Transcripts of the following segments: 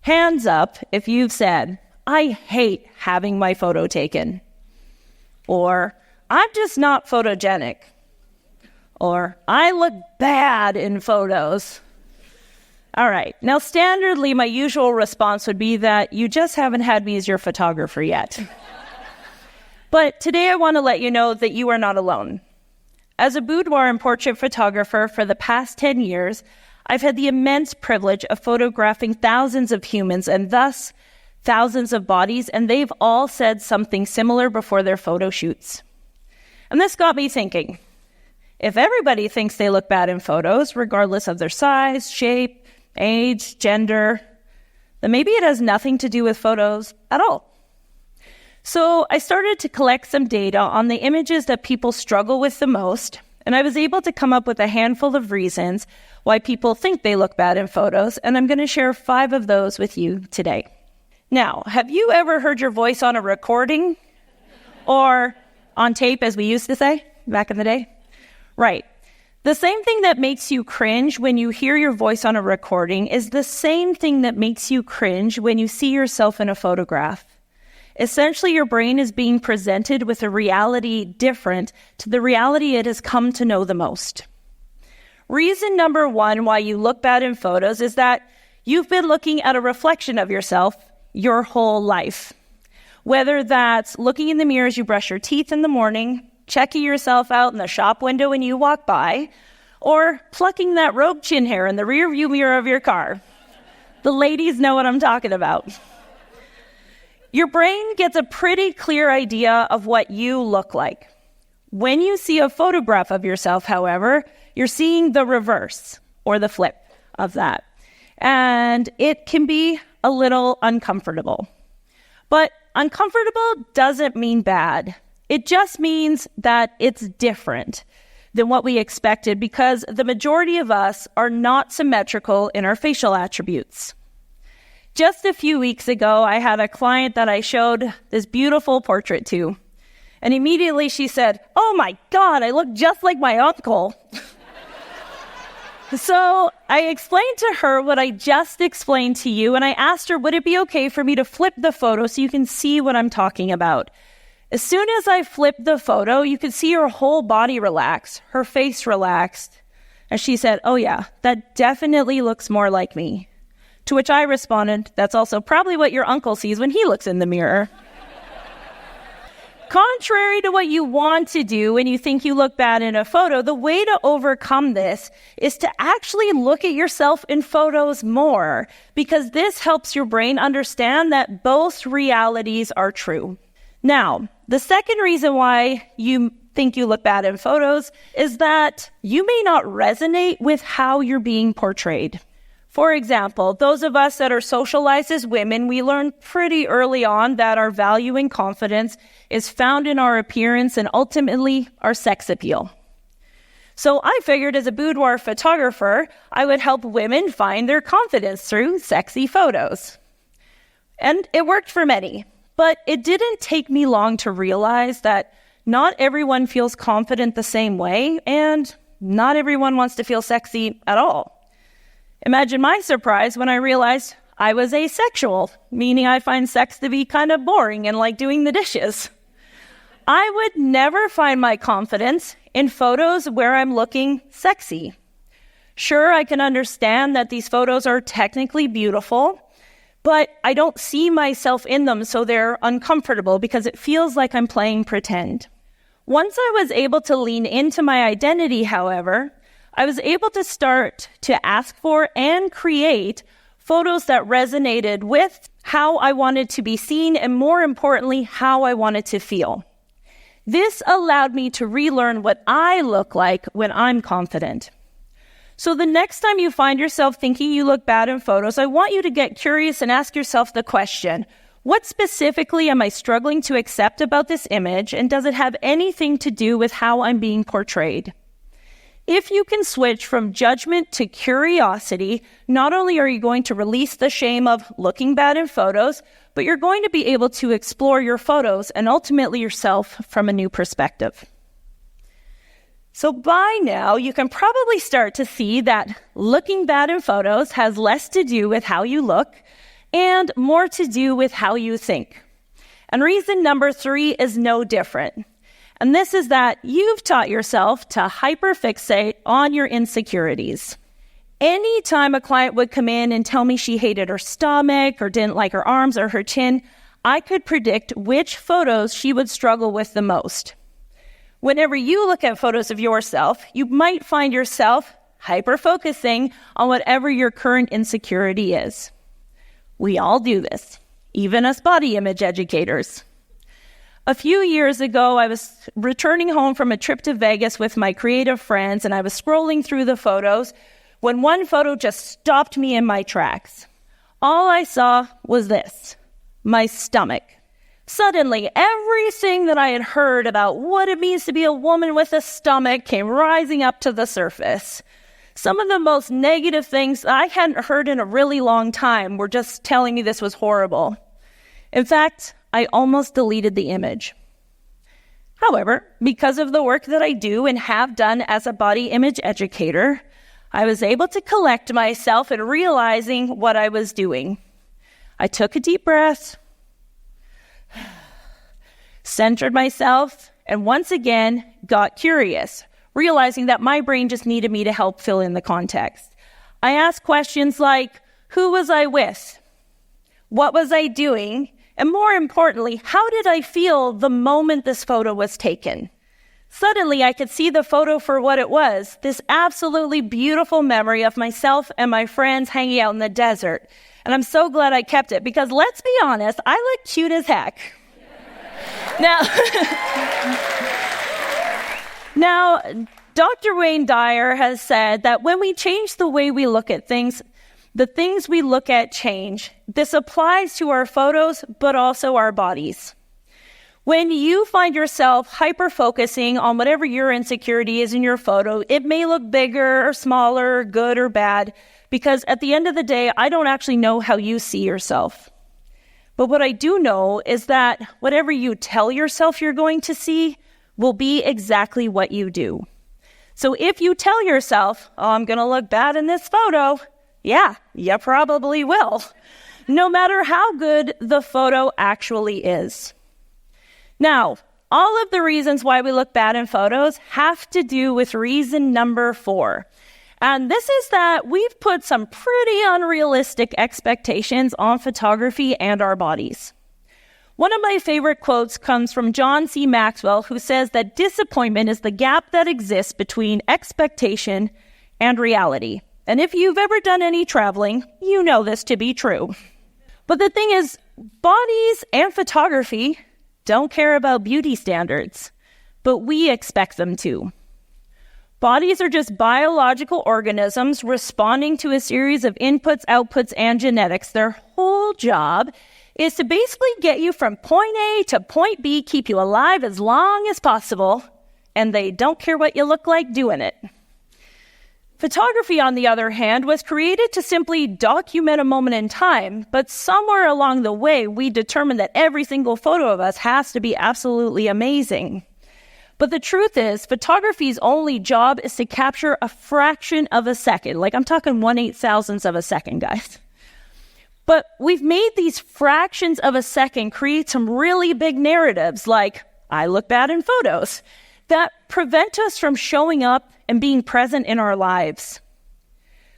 Hands up if you've said, I hate having my photo taken. Or, I'm just not photogenic. Or, I look bad in photos. All right, now standardly, my usual response would be that you just haven't had me as your photographer yet. But today I want to let you know that you are not alone. As a boudoir and portrait photographer for the past 10 years, I've had the immense privilege of photographing thousands of humans and thus thousands of bodies, and they've all said something similar before their photo shoots. And this got me thinking, if everybody thinks they look bad in photos, regardless of their size, shape, age, gender, then maybe it has nothing to do with photos at all. So I started to collect some data on the images that people struggle with the most, and I was able to come up with a handful of reasons why people think they look bad in photos, and I'm going to share 5 of those with you today. Now, have you ever heard your voice on a recording? Or on tape, as we used to say back in the day? Right. The same thing that makes you cringe when you hear your voice on a recording is the same thing that makes you cringe when you see yourself in a photograph. Essentially, your brain is being presented with a reality different to the reality it has come to know the most. Reason number 1 why you look bad in photos is that you've been looking at a reflection of yourself your whole life. Whether that's looking in the mirror as you brush your teeth in the morning, checking yourself out in the shop window when you walk by, or plucking that rogue chin hair in the rearview mirror of your car. The ladies know what I'm talking about. Your brain gets a pretty clear idea of what you look like. When you see a photograph of yourself, however, you're seeing the reverse or the flip of that. And it can be a little uncomfortable. But uncomfortable doesn't mean bad. It just means that it's different than what we expected because the majority of us are not symmetrical in our facial attributes. Just a few weeks ago, I had a client that I showed this beautiful portrait to. And immediately she said, "Oh my God, I look just like my uncle." So I explained to her what I just explained to you, and I asked her, would it be okay for me to flip the photo so you can see what I'm talking about? As soon as I flipped the photo, you could see her whole body relax, her face relaxed. And she said, "Oh yeah, that definitely looks more like me." To which I responded, "That's also probably what your uncle sees when he looks in the mirror." Contrary to what you want to do when you think you look bad in a photo, the way to overcome this is to actually look at yourself in photos more, because this helps your brain understand that both realities are true. Now, the second reason why you think you look bad in photos is that you may not resonate with how you're being portrayed. For example, those of us that are socialized as women, we learn pretty early on that our value and confidence is found in our appearance and ultimately our sex appeal. So I figured as a boudoir photographer, I would help women find their confidence through sexy photos. And it worked for many, but it didn't take me long to realize that not everyone feels confident the same way, and not everyone wants to feel sexy at all. Imagine my surprise when I realized I was asexual, meaning I find sex to be kind of boring and like doing the dishes. I would never find my confidence in photos where I'm looking sexy. Sure, I can understand that these photos are technically beautiful, but I don't see myself in them, so they're uncomfortable because it feels like I'm playing pretend. Once I was able to lean into my identity, however, I was able to start to ask for and create photos that resonated with how I wanted to be seen and, more importantly, how I wanted to feel. This allowed me to relearn what I look like when I'm confident. So the next time you find yourself thinking you look bad in photos, I want you to get curious and ask yourself the question, what specifically am I struggling to accept about this image, and does it have anything to do with how I'm being portrayed? If you can switch from judgment to curiosity, not only are you going to release the shame of looking bad in photos, but you're going to be able to explore your photos and ultimately yourself from a new perspective. So by now, you can probably start to see that looking bad in photos has less to do with how you look and more to do with how you think. And reason number 3 is no different. And this is that you've taught yourself to hyperfixate on your insecurities. Anytime a client would come in and tell me she hated her stomach or didn't like her arms or her chin, I could predict which photos she would struggle with the most. Whenever you look at photos of yourself, you might find yourself hyper-focusing on whatever your current insecurity is. We all do this, even us body image educators. A few years ago, I was returning home from a trip to Vegas with my creative friends, and I was scrolling through the photos when one photo just stopped me in my tracks. All I saw was this, my stomach. Suddenly, everything that I had heard about what it means to be a woman with a stomach came rising up to the surface. Some of the most negative things I hadn't heard in a really long time were just telling me this was horrible. In fact, I almost deleted the image. However, because of the work that I do and have done as a body image educator, I was able to collect myself and realizing what I was doing. I took a deep breath, centered myself, and once again got curious, realizing that my brain just needed me to help fill in the context. I asked questions like, who was I with? What was I doing? And more importantly, how did I feel the moment this photo was taken? Suddenly, I could see the photo for what it was, this absolutely beautiful memory of myself and my friends hanging out in the desert. And I'm so glad I kept it because let's be honest, I look cute as heck. Now, Dr. Wayne Dyer has said that when we change the way we look at things, the things we look at change. This applies to our photos, but also our bodies. When you find yourself hyper-focusing on whatever your insecurity is in your photo, it may look bigger or smaller, good or bad, because at the end of the day, I don't actually know how you see yourself. But what I do know is that whatever you tell yourself you're going to see will be exactly what you do. So if you tell yourself, oh, I'm going to look bad in this photo, yeah, you probably will, no matter how good the photo actually is. Now, all of the reasons why we look bad in photos have to do with reason number 4. And this is that we've put some pretty unrealistic expectations on photography and our bodies. One of my favorite quotes comes from John C. Maxwell, who says that disappointment is the gap that exists between expectation and reality. And if you've ever done any traveling, you know this to be true. But the thing is, bodies and photography don't care about beauty standards, but we expect them to. Bodies are just biological organisms responding to a series of inputs, outputs, and genetics. Their whole job is to basically get you from point A to point B, keep you alive as long as possible, and they don't care what you look like doing it. Photography, on the other hand, was created to simply document a moment in time, but somewhere along the way, we determined that every single photo of us has to be absolutely amazing. But the truth is, photography's only job is to capture a fraction of a second. Like, I'm talking 1/8,000th of a second, guys. But we've made these fractions of a second create some really big narratives, like, I look bad in photos, that prevent us from showing up and being present in our lives.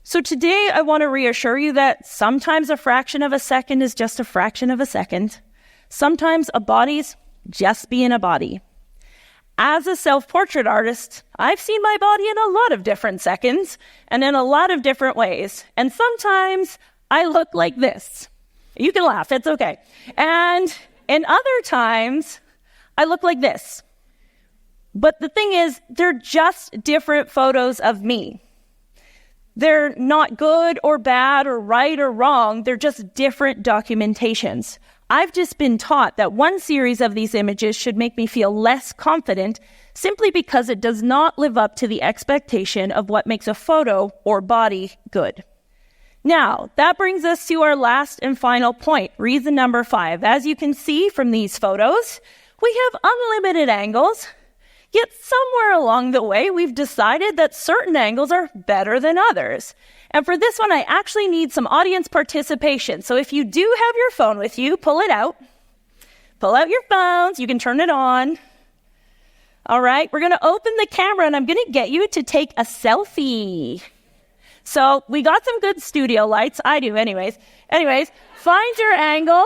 So today, I want to reassure you that sometimes a fraction of a second is just a fraction of a second. Sometimes a body's just being a body. As a self-portrait artist, I've seen my body in a lot of different seconds and in a lot of different ways. And sometimes I look like this. You can laugh, it's okay. And in other times, I look like this. But the thing is, they're just different photos of me. They're not good or bad or right or wrong. They're just different documentations. I've just been taught that one series of these images should make me feel less confident simply because it does not live up to the expectation of what makes a photo or body good. Now, that brings us to our last and final point, reason number 5. As you can see from these photos, we have unlimited angles. Yet somewhere along the way, we've decided that certain angles are better than others. And for this one, I actually need some audience participation. So if you do have your phone with you, pull it out. Pull out your phones. You can turn it on. All right, we're going to open the camera, and I'm going to get you to take a selfie. So we got some good studio lights. I do anyways. Find your angle.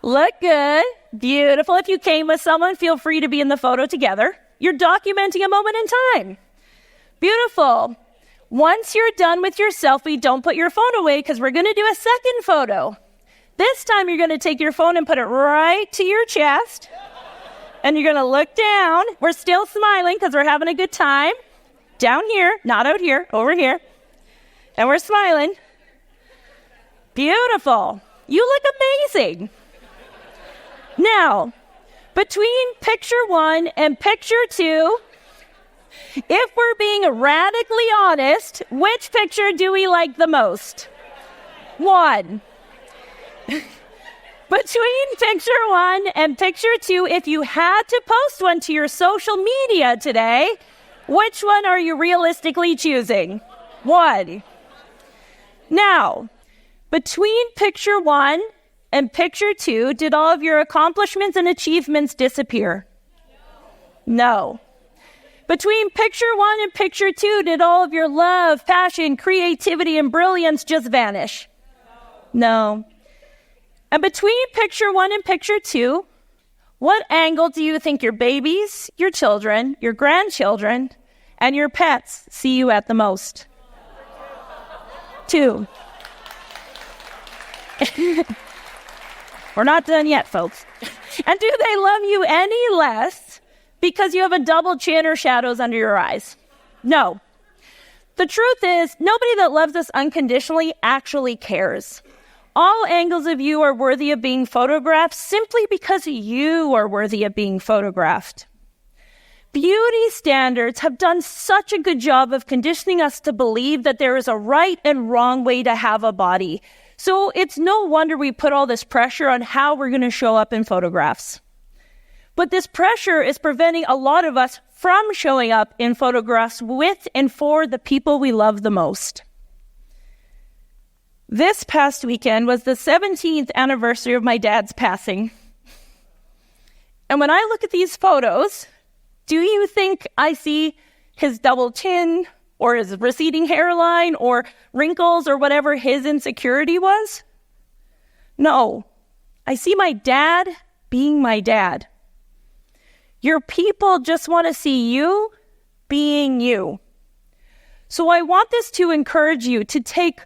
Look good. Beautiful. If you came with someone, feel free to be in the photo together. You're documenting a moment in time. Beautiful. Once you're done with your selfie, don't put your phone away because we're going to do a second photo. This time you're going to take your phone and put it right to your chest. And you're going to look down. We're still smiling because we're having a good time. Down here, not out here, over here. And we're smiling. Beautiful. You look amazing. Now, between picture 1 and picture 2, if we're being radically honest, which picture do we like the most? 1. Between picture 1 and picture 2, if you had to post one to your social media today, which one are you realistically choosing? 1. Now, between picture 1 and picture 2, did all of your accomplishments and achievements disappear? No. Between picture 1 and picture 2, did all of your love, passion, creativity, and brilliance just vanish? No. And between picture 1 and picture 2, what angle do you think your babies, your children, your grandchildren, and your pets see you at the most? 2. We're not done yet, folks. And do they love you any less because you have a double chin or shadows under your eyes? No. The truth is, nobody that loves us unconditionally actually cares. All angles of you are worthy of being photographed simply because you are worthy of being photographed. Beauty standards have done such a good job of conditioning us to believe that there is a right and wrong way to have a body. So it's no wonder we put all this pressure on how we're going to show up in photographs. But this pressure is preventing a lot of us from showing up in photographs with and for the people we love the most. This past weekend was the 17th anniversary of my dad's passing. And when I look at these photos, do you think I see his double chin or his receding hairline or wrinkles or whatever his insecurity was? No. I see my dad being my dad. Your people just want to see you being you. So I want this to encourage you to take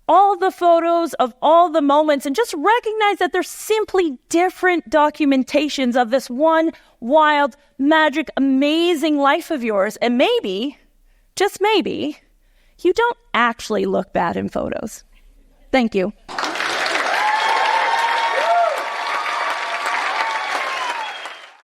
all the photos of all the moments and just recognize that they're simply different documentations of this one wild, magic, amazing life of yours. And maybe, just maybe, you don't actually look bad in photos. Thank you.